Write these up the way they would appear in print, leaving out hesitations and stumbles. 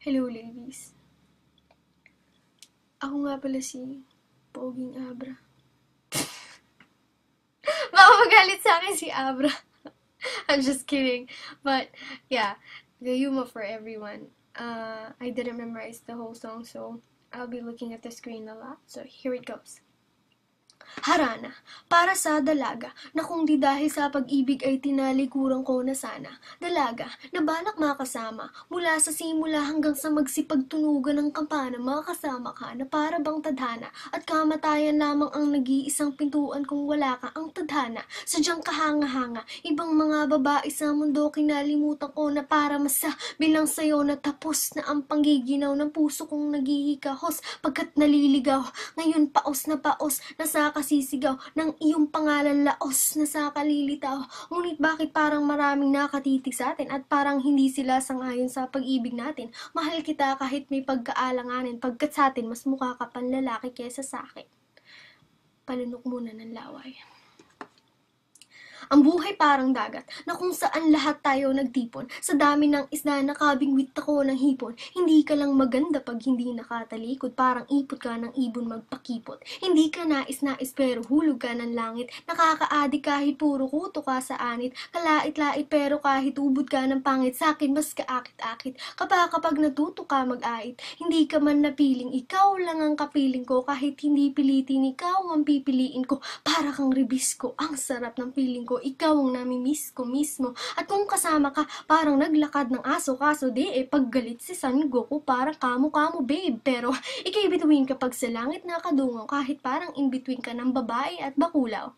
Hello, ladies. Ako nga pala si Poging Abra. Baka magalit sa akin si Abra. I'm just kidding. But, yeah, the Yuma for everyone. I didn't memorize the whole song, so I'll be looking at the screen a lot. So, here it goes. Harana, para sa dalaga, na kung di dahil sa pag-ibig ay tinalikuran ko na sana. Dalaga, na balak makasama, mula sa simula hanggang sa magsipagtunugan ng kampana, makasama ka na para bang tadhana, at kamatayan lamang ang nag-iisang pintuan kung wala ka ang tadhana. Sadyang kahanga-hanga, ibang mga babae sa mundo kinalimutan ko na para masa, bilang sayo na tapos na ang panggiginaw ng puso kong naghihikahos, pagkat naliligaw, ngayon paos, nasa kasisigaw ng iyong pangalan laos na sa kalilitaw. Ngunit bakit parang maraming nakatitig sa atin at parang hindi sila sangayon sa pag-ibig natin? Mahal kita kahit may pagkaalanganin, pagkat sa atin mas mukha ka pang lalaki kesa sa akin. Palunok muna ng laway. Ang buhay parang dagat, na kung saan lahat tayo nagtipon. Sa dami ng isda, nakabingwit ako ng hipon. Hindi ka lang maganda pag hindi nakatalikod, parang ipot ka ng ibon magpakipot. Hindi ka nais-nais pero hulog ka ng langit. Nakakaadik kahit puro kuto ka sa anit. Kalait-lait pero kahit ubod ka ng pangit, sa'kin mas kaakit-akit. Kapag natuto ka mag-ait, hindi ka man napiling, ikaw lang ang kapiling ko. Kahit hindi pilitin, ikaw ang pipiliin ko. Para kang ribisco, ang sarap ng piling ko. Ikaw ang namimiss ko mismo. At kung kasama ka, parang naglakad ng aso. Kaso di paggalit si San Goku, parang kamo-kamo babe. Pero ika'y bituin kapag sa langit nakadungaw, kahit parang in-between ka ng babae at bakulaw.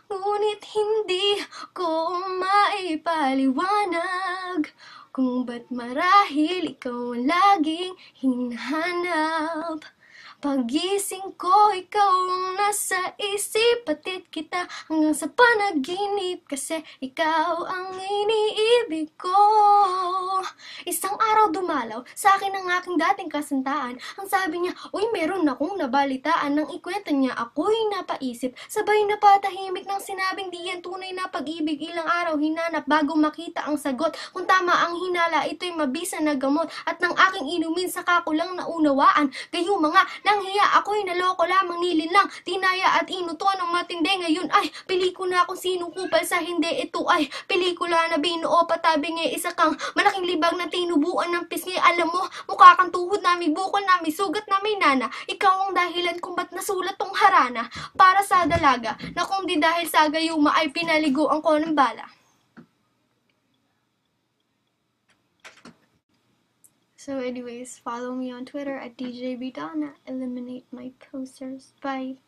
Ngunit hindi ko maipaliwanag kung ba't marahil ikaw ang laging hinahanap. Pagising ko, ikaw ang nasa isip, patid kita hanggang sa panaginip, kasi ikaw ang iniibig ko. Isang araw dumalaw sa akin ang aking dating kasintahan. Ang sabi niya, uy, meron akong nabalitaan. Nang ikwento niya, ako'y napaisip, sabay napatahimik nang sinabing di yan tunay na pag-ibig. Ilang araw hinanap bago makita ang sagot. Kung tama ang hinala, ito'y mabisa na gamot, at nang aking inumin saka ko lang naunawaan. Gayong mga nanghiya, ako'y naloko lamang, nilinlang, tinaya at inuto ng matindi. Ngayon ay pelikula kung sinong kupal sa hindi. Ito ay pelikula na binuo patabing isa kang malaking libag na tinubuan ng pisngi. Alam mo, mukha kang tuhod na may bukol na may sugat na may nana. Ikaw ang dahilan kung ba't nasulat tong harana para sa dalaga, na kung di dahil sa gayuma ay pinaliguan ko ng bala. So anyways, follow me on Twitter at DJ Bidana. Eliminate my posters. Bye.